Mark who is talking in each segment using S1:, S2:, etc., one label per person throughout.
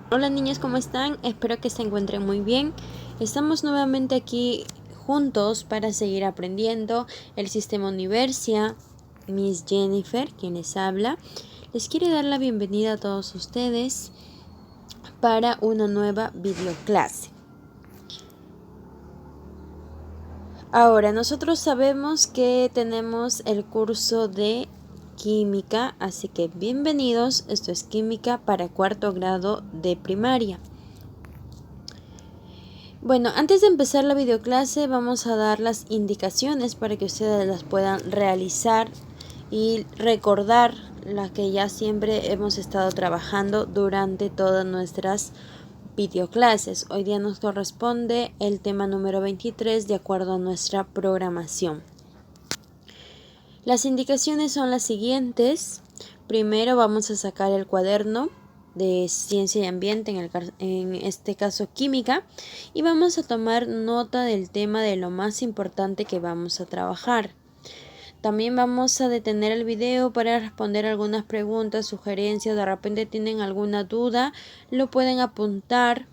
S1: Hola niños, ¿cómo están? Espero que se encuentren muy bien. Estamos nuevamente aquí juntos para seguir aprendiendo el sistema Universia. Miss Jennifer, quien les habla, les quiere dar la bienvenida a todos ustedes para una nueva videoclase. Ahora, nosotros sabemos que tenemos el curso de química, así que bienvenidos. Esto es química para cuarto grado de primaria. Bueno, antes de empezar la videoclase vamos a dar las indicaciones para que ustedes las puedan realizar y recordar las que ya siempre hemos estado trabajando durante todas nuestras videoclases. Hoy día nos corresponde el tema número 23 de acuerdo a nuestra programación. Las indicaciones son las siguientes. Primero vamos a sacar el cuaderno de ciencia y ambiente, en este caso química, y vamos a tomar nota del tema de lo más importante que vamos a trabajar. También vamos a detener el video para responder algunas preguntas, sugerencias. De repente tienen alguna duda, lo pueden apuntar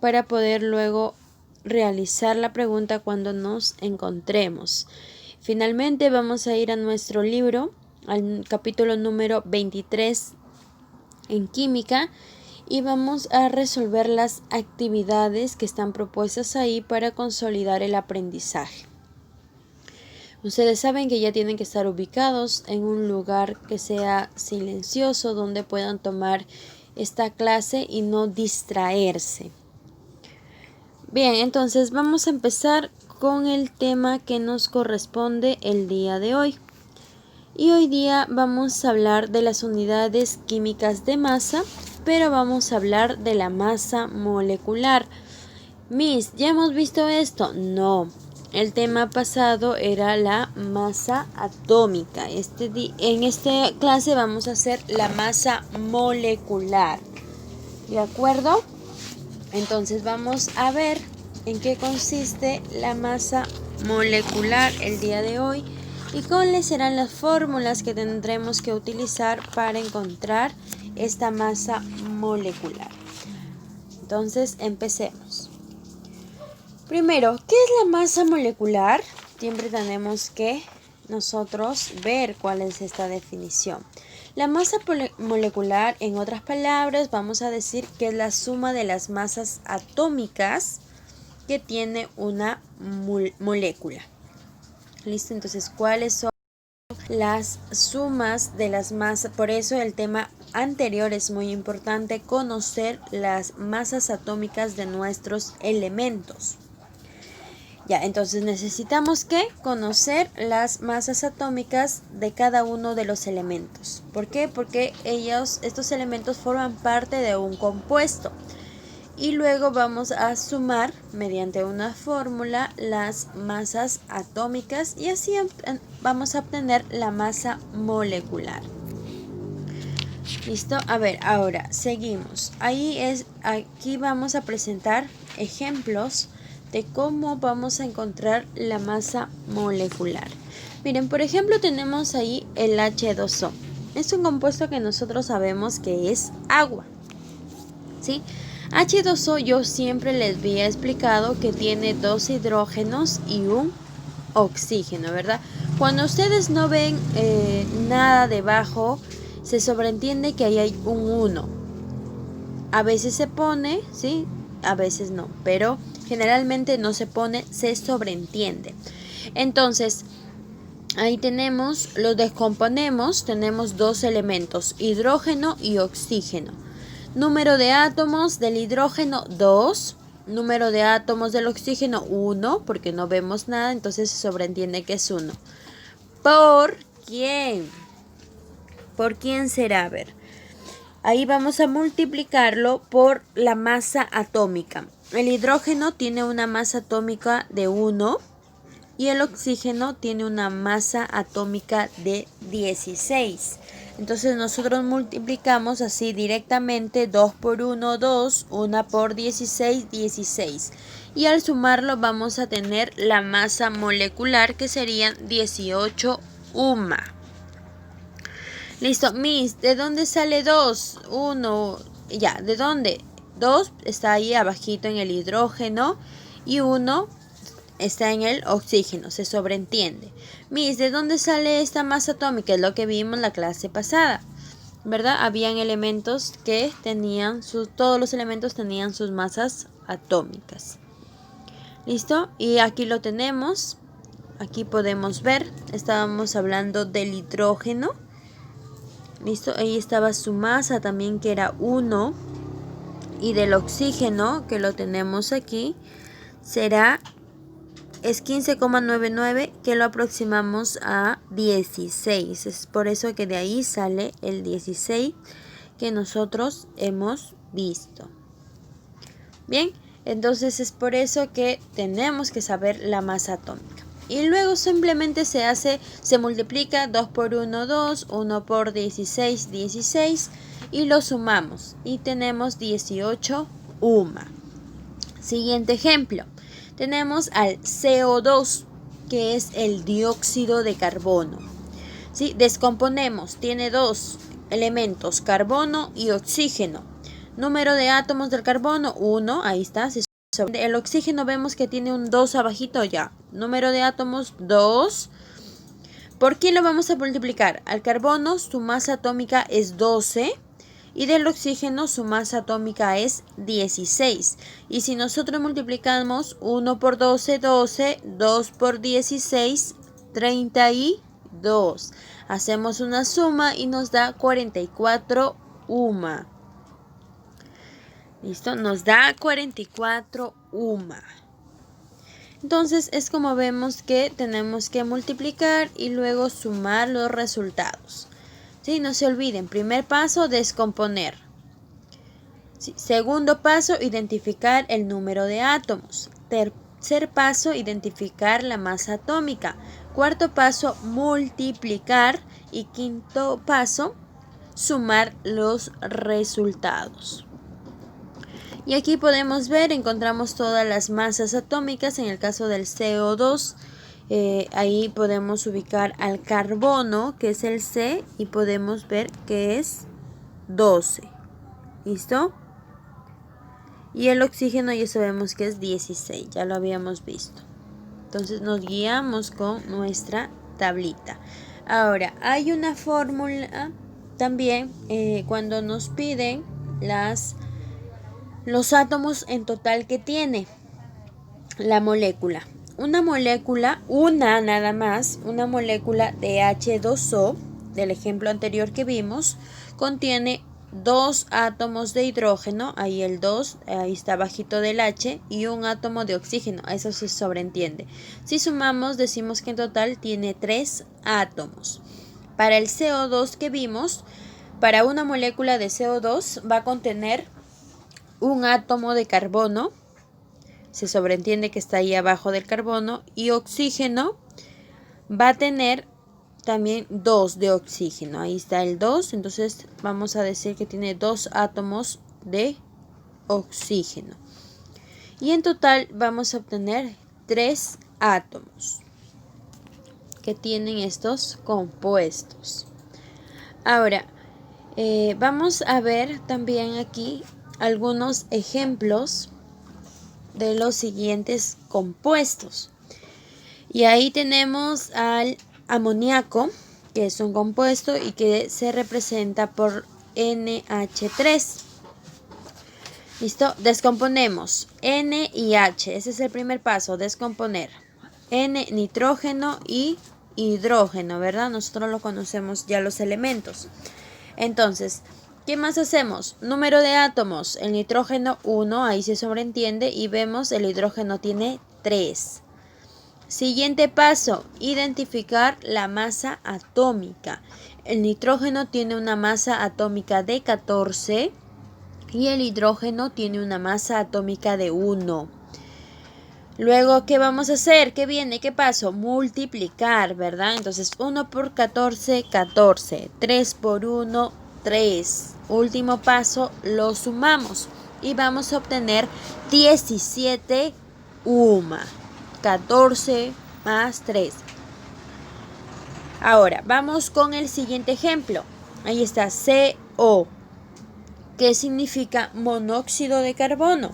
S1: para poder luego realizar la pregunta cuando nos encontremos. Finalmente vamos a ir a nuestro libro, al capítulo número 23 en química, y vamos a resolver las actividades que están propuestas ahí para consolidar el aprendizaje. Ustedes saben que ya tienen que estar ubicados en un lugar que sea silencioso, donde puedan tomar esta clase y no distraerse. Bien, entonces vamos a empezar con el tema que nos corresponde el día de hoy. Y hoy día vamos a hablar de las unidades químicas de masa, pero vamos a hablar de la masa molecular. Miss, ¿ya hemos visto esto? No. El tema pasado era la masa atómica. En esta clase vamos a hacer la masa molecular. ¿De acuerdo? Entonces vamos a ver en qué consiste la masa molecular el día de hoy y cuáles serán las fórmulas que tendremos que utilizar para encontrar esta masa molecular. Entonces empecemos. Primero, ¿qué es la masa molecular? Siempre tenemos que nosotros ver cuál es esta definición. La masa molecular, en otras palabras, vamos a decir que es la suma de las masas atómicas que tiene una molécula. ¿Listo? Entonces, ¿cuáles son las sumas de las masas? Por eso el tema anterior es muy importante, conocer las masas atómicas de nuestros elementos. Ya, entonces necesitamos que conocer las masas atómicas de cada uno de los elementos. ¿Por qué? Porque estos elementos forman parte de un compuesto. Y luego vamos a sumar mediante una fórmula las masas atómicas y así vamos a obtener la masa molecular. ¿Listo? A ver, ahora seguimos. Aquí vamos a presentar ejemplos de cómo vamos a encontrar la masa molecular. Miren, por ejemplo, tenemos ahí el H2O. Es un compuesto que nosotros sabemos que es agua, ¿sí? H2O yo siempre les había explicado que tiene dos hidrógenos y un oxígeno, ¿verdad? Cuando ustedes no ven nada debajo, se sobreentiende que ahí hay un 1. A veces se pone, ¿sí? A veces no, pero generalmente no se pone, se sobreentiende. Entonces, ahí lo descomponemos, tenemos dos elementos, hidrógeno y oxígeno. Número de átomos del hidrógeno 2, número de átomos del oxígeno 1, porque no vemos nada, entonces se sobreentiende que es 1. ¿Por quién? ¿Por quién será? A ver. Ahí vamos a multiplicarlo por la masa atómica. El hidrógeno tiene una masa atómica de 1 y el oxígeno tiene una masa atómica de 16. Entonces nosotros multiplicamos así directamente 2 por 1, 2, 1 por 16, 16. Y al sumarlo vamos a tener la masa molecular que serían 18 UMA. Listo, Miss, ¿de dónde sale 2? 1, ya, ¿de dónde? 2 está ahí abajito en el hidrógeno y 1 está en el oxígeno, se sobreentiende. Miss, ¿de dónde sale esta masa atómica? Es lo que vimos en la clase pasada, ¿verdad? Habían elementos que tenían todos los elementos tenían sus masas atómicas. ¿Listo? Y aquí lo tenemos. Aquí podemos ver, estábamos hablando del hidrógeno. ¿Listo? Ahí estaba su masa también, que era 1. Y del oxígeno, que lo tenemos aquí, es 15,99, que lo aproximamos a 16. Es por eso que de ahí sale el 16 que nosotros hemos visto. Bien, entonces es por eso que tenemos que saber la masa atómica. Y luego simplemente se multiplica 2 por 1, 2, 1 por 16, 16 y lo sumamos y tenemos 18 UMA. Siguiente ejemplo, tenemos al CO2, que es el dióxido de carbono. ¿Sí? Descomponemos, tiene dos elementos, carbono y oxígeno. Número de átomos del carbono, 1, ahí está. El oxígeno vemos que tiene un 2 abajito ya. Número de átomos, 2. ¿Por qué lo vamos a multiplicar? Al carbono su masa atómica es 12 y del oxígeno su masa atómica es 16. Y si nosotros multiplicamos 1 por 12, 12, 2 por 16, 32. Hacemos una suma y nos da 44 UMA. ¿Listo? Nos da 44 UMA. Entonces es como vemos que tenemos que multiplicar y luego sumar los resultados. ¿Sí? No se olviden, primer paso, descomponer. ¿Sí? Segundo paso, identificar el número de átomos. Tercer paso, identificar la masa atómica. Cuarto paso, multiplicar. Y quinto paso, sumar los resultados. Y aquí podemos ver, encontramos todas las masas atómicas. En el caso del CO2, ahí podemos ubicar al carbono, que es el C, y podemos ver que es 12. ¿Listo? Y el oxígeno ya sabemos que es 16, ya lo habíamos visto. Entonces nos guiamos con nuestra tablita. Ahora, hay una fórmula también cuando nos piden los átomos en total que tiene la molécula. Una molécula de H2O, del ejemplo anterior que vimos, contiene 2 átomos de hidrógeno, ahí el 2, ahí está bajito del H, y un átomo de oxígeno, eso se sobreentiende. Si sumamos, decimos que en total tiene 3 átomos. Para el CO2 que vimos, para una molécula de CO2 va a contener un átomo de carbono, se sobreentiende que está ahí abajo del carbono, y oxígeno va a tener también 2 de oxígeno, ahí está el 2, entonces vamos a decir que tiene 2 átomos de oxígeno. Y en total vamos a obtener 3 átomos que tienen estos compuestos. Ahora, vamos a ver también aquí algunos ejemplos de los siguientes compuestos. Y ahí tenemos al amoníaco, que es un compuesto y que se representa por NH3. ¿Listo? Descomponemos N y H. Ese es el primer paso, descomponer. N, nitrógeno y hidrógeno, ¿verdad? Nosotros lo conocemos ya los elementos. Entonces, ¿qué más hacemos? Número de átomos. El nitrógeno 1, ahí se sobreentiende y vemos el hidrógeno tiene 3. Siguiente paso, identificar la masa atómica. El nitrógeno tiene una masa atómica de 14 y el hidrógeno tiene una masa atómica de 1. Luego, ¿qué vamos a hacer? ¿Qué viene? ¿Qué paso? Multiplicar, ¿verdad? Entonces, 1 por 14, 14. 3 por 1, 3. Último paso, lo sumamos y vamos a obtener 17 UMA. 14 más 3. Ahora, vamos con el siguiente ejemplo. Ahí está CO. ¿Qué significa monóxido de carbono?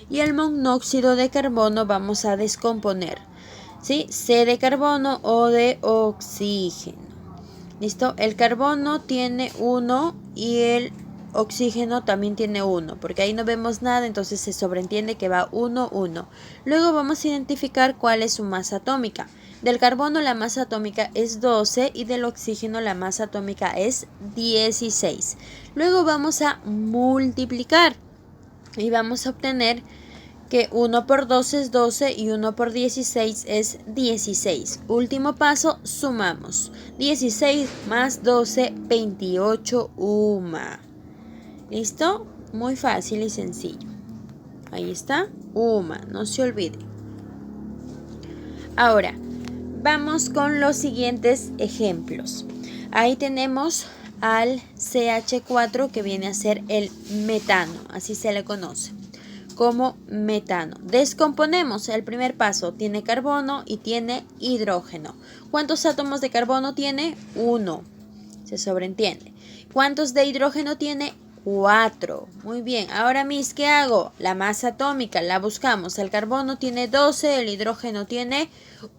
S1: Y el monóxido de carbono vamos a descomponer, ¿sí? C de carbono, O de oxígeno. ¿Listo? El carbono tiene 1 y el oxígeno también tiene 1, porque ahí no vemos nada, entonces se sobreentiende que va 1, 1. Luego vamos a identificar cuál es su masa atómica. Del carbono la masa atómica es 12 y del oxígeno la masa atómica es 16. Luego vamos a multiplicar y vamos a obtener que 1 por 12 es 12 y 1 por 16 es 16. Último paso, sumamos. 16 más 12, 28 UMA. ¿Listo? Muy fácil y sencillo. Ahí está, UMA, no se olvide. Ahora, vamos con los siguientes ejemplos. Ahí tenemos al CH4 que viene a ser el metano, así se le conoce como metano. Descomponemos. El primer paso, tiene carbono y tiene hidrógeno. ¿Cuántos átomos de carbono tiene? 1. Se sobreentiende. ¿Cuántos de hidrógeno tiene? 4. Muy bien. Ahora, Miss, ¿qué hago? La masa atómica la buscamos. El carbono tiene 12, el hidrógeno tiene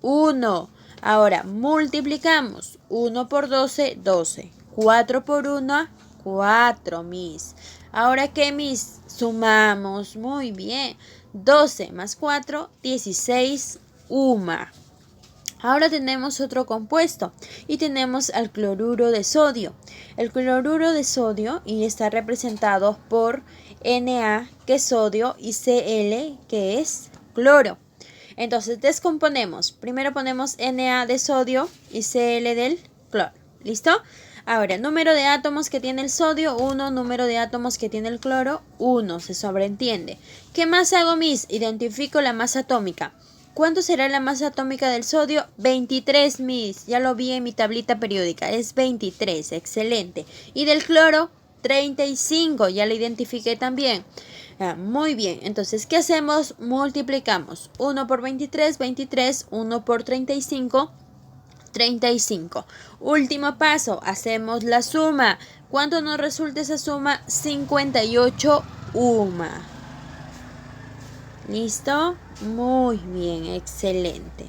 S1: 1. Ahora, multiplicamos. 1 por 12, 12. 4 por 1, 4, Miss. Ahora, ¿qué, Miss? Sumamos. Muy bien. 12 más 4, 16 UMA. Ahora tenemos otro compuesto y tenemos al cloruro de sodio. El cloruro de sodio y está representado por Na, que es sodio, y Cl, que es cloro. Entonces descomponemos. Primero ponemos Na de sodio y Cl del cloro. ¿Listo? Ahora, número de átomos que tiene el sodio, 1. Número de átomos que tiene el cloro, 1. Se sobreentiende. ¿Qué más hago, Miss? Identifico la masa atómica. ¿Cuánto será la masa atómica del sodio? 23, Miss. Ya lo vi en mi tablita periódica. Es 23. Excelente. Y del cloro, 35. Ya lo identifiqué también. Muy bien. Entonces, ¿qué hacemos? Multiplicamos. 1 por 23, 23. 1 por 35, 35. Último paso, hacemos la suma. ¿Cuánto nos resulta esa suma? 58 UMA. ¿Listo? Muy bien, excelente.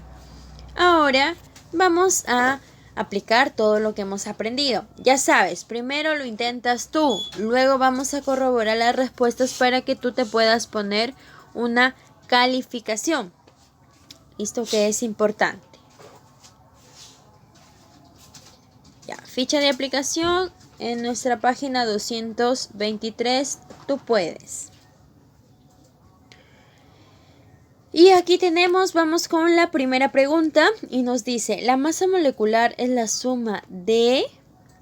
S1: Ahora vamos a aplicar todo lo que hemos aprendido. Ya sabes, primero lo intentas tú, luego vamos a corroborar las respuestas para que tú te puedas poner una calificación. ¿Listo? Que es importante. Ya, ficha de aplicación en nuestra página 223, tú puedes. Y aquí tenemos, vamos con la primera pregunta y nos dice, la masa molecular es la suma de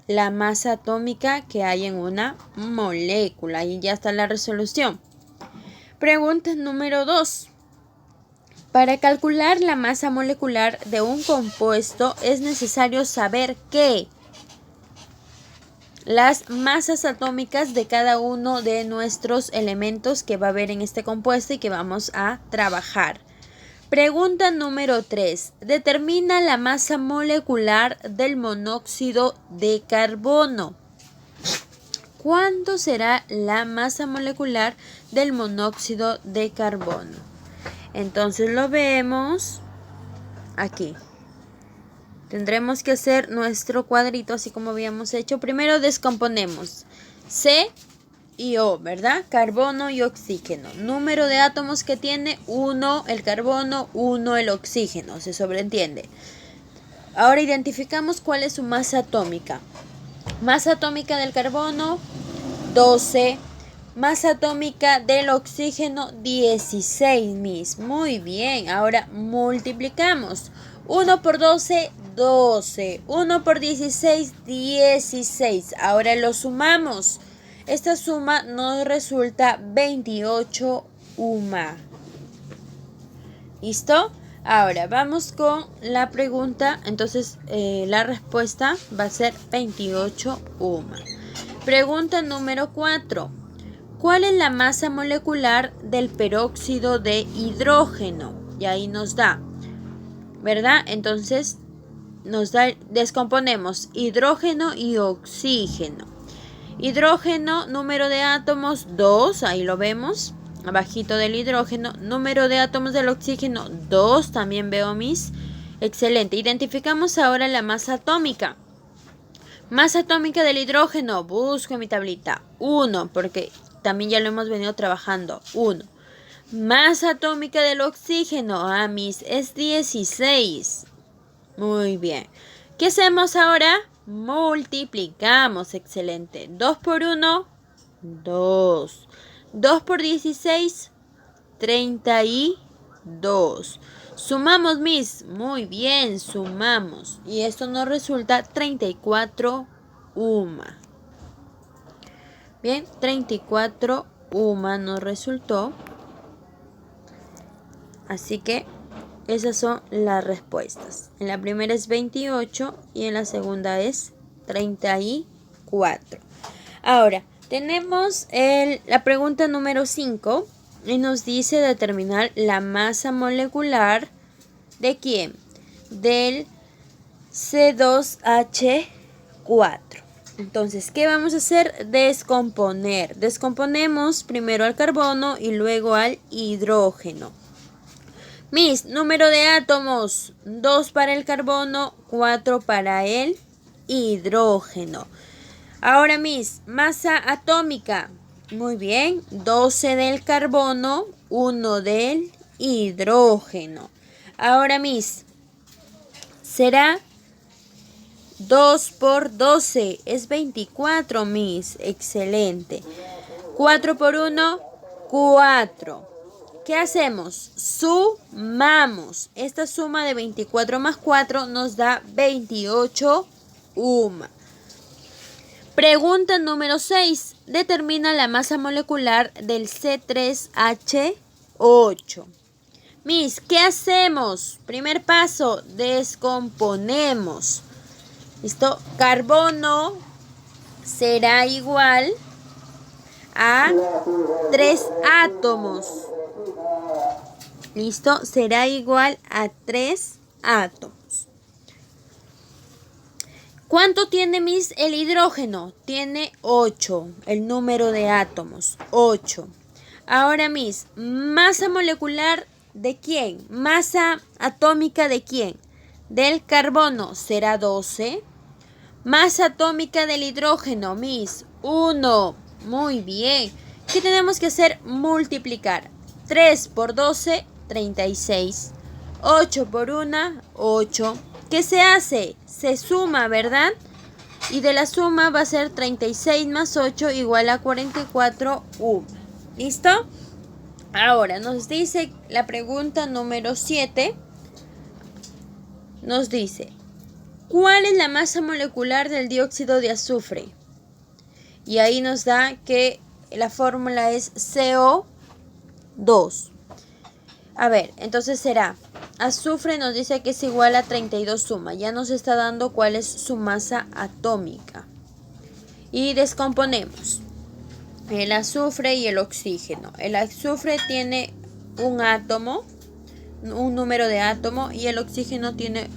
S1: la masa atómica que hay en una molécula. Y ya está la resolución. Pregunta número 2. Para calcular la masa molecular de un compuesto es necesario saber que las masas atómicas de cada uno de nuestros elementos que va a haber en este compuesto y que vamos a trabajar. Pregunta número 3. Determina la masa molecular del monóxido de carbono. ¿Cuánto será la masa molecular del monóxido de carbono? Entonces lo vemos aquí. Tendremos que hacer nuestro cuadrito así como habíamos hecho. Primero descomponemos C y O, ¿verdad? Carbono y oxígeno. Número de átomos que tiene, 1 el carbono, 1 el oxígeno. Se sobreentiende. Ahora identificamos cuál es su masa atómica. Masa atómica del carbono, 12. Masa atómica del oxígeno, 16, Miss. Muy bien. Ahora multiplicamos. 1 por 12, 12. 1 por 16, 16. Ahora lo sumamos. Esta suma nos resulta 28 UMA. ¿Listo? Ahora vamos con la pregunta. Entonces la respuesta va a ser 28 UMA. Pregunta número 4. ¿Cuál es la masa molecular del peróxido de hidrógeno? Y ahí nos da, ¿verdad? Entonces nos da, descomponemos hidrógeno y oxígeno. Hidrógeno, número de átomos 2, ahí lo vemos, abajito del hidrógeno. Número de átomos del oxígeno 2, también veo mis. Excelente. Identificamos ahora la masa atómica. Masa atómica del hidrógeno, busco en mi tablita, 1, porque también ya lo hemos venido trabajando, 1. Masa atómica del oxígeno, mis, es 16. Muy bien. ¿Qué hacemos ahora? Multiplicamos, excelente. 2 por 1, 2. 2 por 16, 32. Sumamos, mis. Muy bien, sumamos. Y esto nos resulta 34 UMA. Bien, 34 UMA nos resultó. Así que esas son las respuestas. En la primera es 28 y en la segunda es 34. Ahora, tenemos la pregunta número 5 y nos dice determinar la masa molecular ¿de quién? Del C2H4. Entonces, ¿qué vamos a hacer? Descomponer. Descomponemos primero al carbono y luego al hidrógeno. Mis, número de átomos, 2 para el carbono, 4 para el hidrógeno. Ahora, mis, masa atómica. Muy bien, 12 del carbono, 1 del hidrógeno. Ahora, mis, será 2 por 12, es 24, mis. Excelente. 4 por 1, 4. ¿Qué hacemos? Sumamos. Esta suma de 24 más 4 nos da 28 UMA. Pregunta número 6. Determina la masa molecular del C3H8. Mis, ¿qué hacemos? Primer paso, descomponemos. ¿Listo? Carbono será igual a 3 átomos. ¿Listo? Será igual a 3 átomos. ¿Cuánto tiene, mis, el hidrógeno? Tiene 8, el número de átomos, 8. Ahora, mis, masa molecular ¿de quién? Masa atómica ¿de quién? Del carbono será 12. Masa atómica del hidrógeno, mis, 1. Muy bien. ¿Qué tenemos que hacer? Multiplicar. 3 por 12, 36. 8 por 1, 8. ¿Qué se hace? Se suma, ¿verdad? Y de la suma va a ser 36 más 8 igual a 44 UMA. ¿Listo? Ahora nos dice la pregunta número 7. Nos dice, ¿cuál es la masa molecular del dióxido de azufre? Y ahí nos da que la fórmula es CO2. A ver, entonces será, azufre nos dice que es igual a 32 suma. Ya nos está dando cuál es su masa atómica. Y descomponemos el azufre y el oxígeno. El azufre tiene un átomo, un número de átomo, y el oxígeno tiene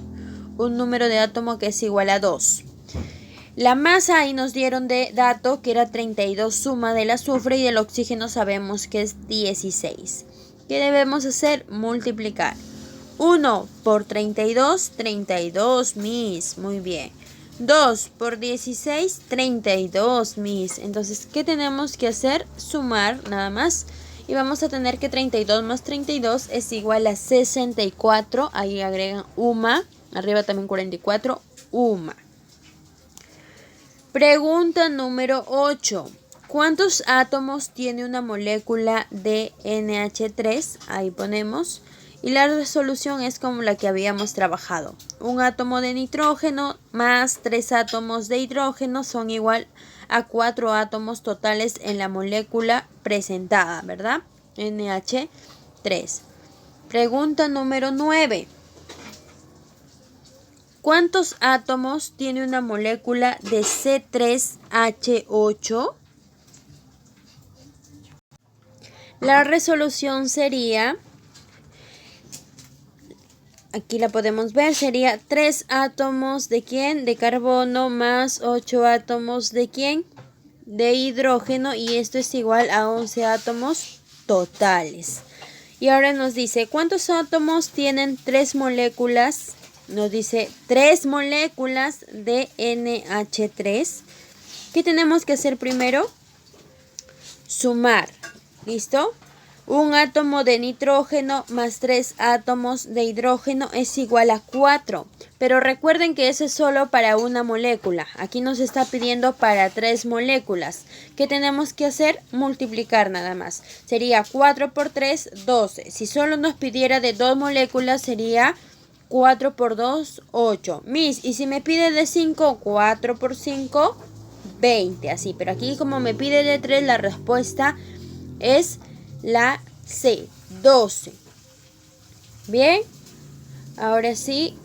S1: un número de átomo que es igual a 2. La masa ahí nos dieron de dato que era 32 suma del azufre y del oxígeno sabemos que es 16. ¿Qué debemos hacer? Multiplicar. 1 por 32, 32 mis. Muy bien. 2 por 16, 32 mis. Entonces, ¿qué tenemos que hacer? Sumar nada más. Y vamos a tener que 32 más 32 es igual a 64. Ahí agregan UMA. Arriba también 44. UMA. Pregunta número 8. ¿Cuántos átomos tiene una molécula de NH3? Ahí ponemos. Y la resolución es como la que habíamos trabajado. Un átomo de nitrógeno más 3 átomos de hidrógeno son igual a 4 átomos totales en la molécula presentada, ¿verdad? NH3. Pregunta número 9. ¿Cuántos átomos tiene una molécula de C3H8? La resolución sería, aquí la podemos ver, sería 3 átomos de ¿quién? De carbono más 8 átomos de ¿quién? de hidrógeno y esto es igual a 11 átomos totales. Y ahora nos dice, ¿cuántos átomos tienen 3 moléculas? Nos dice 3 moléculas de NH3. ¿Qué tenemos que hacer primero? Sumar. ¿Listo? Un átomo de nitrógeno más 3 átomos de hidrógeno es igual a 4. Pero recuerden que eso es solo para una molécula. Aquí nos está pidiendo para 3 moléculas. ¿Qué tenemos que hacer? Multiplicar nada más. Sería 4 por 3, 12. Si solo nos pidiera de 2 moléculas sería 4 por 2, 8. Miss, y si me pide de 5, 4 por 5, 20. Así, pero aquí como me pide de 3, la respuesta es la C, 12. Bien, ahora sí,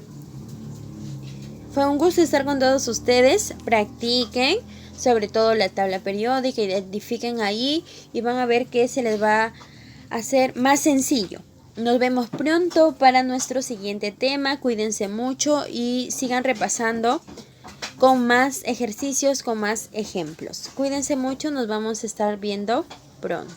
S1: fue un gusto estar con todos ustedes. Practiquen, sobre todo la tabla periódica, identifiquen ahí y van a ver que se les va a hacer más sencillo. Nos vemos pronto para nuestro siguiente tema. Cuídense mucho y sigan repasando con más ejercicios, con más ejemplos. Cuídense mucho, nos vamos a estar viendo pronto.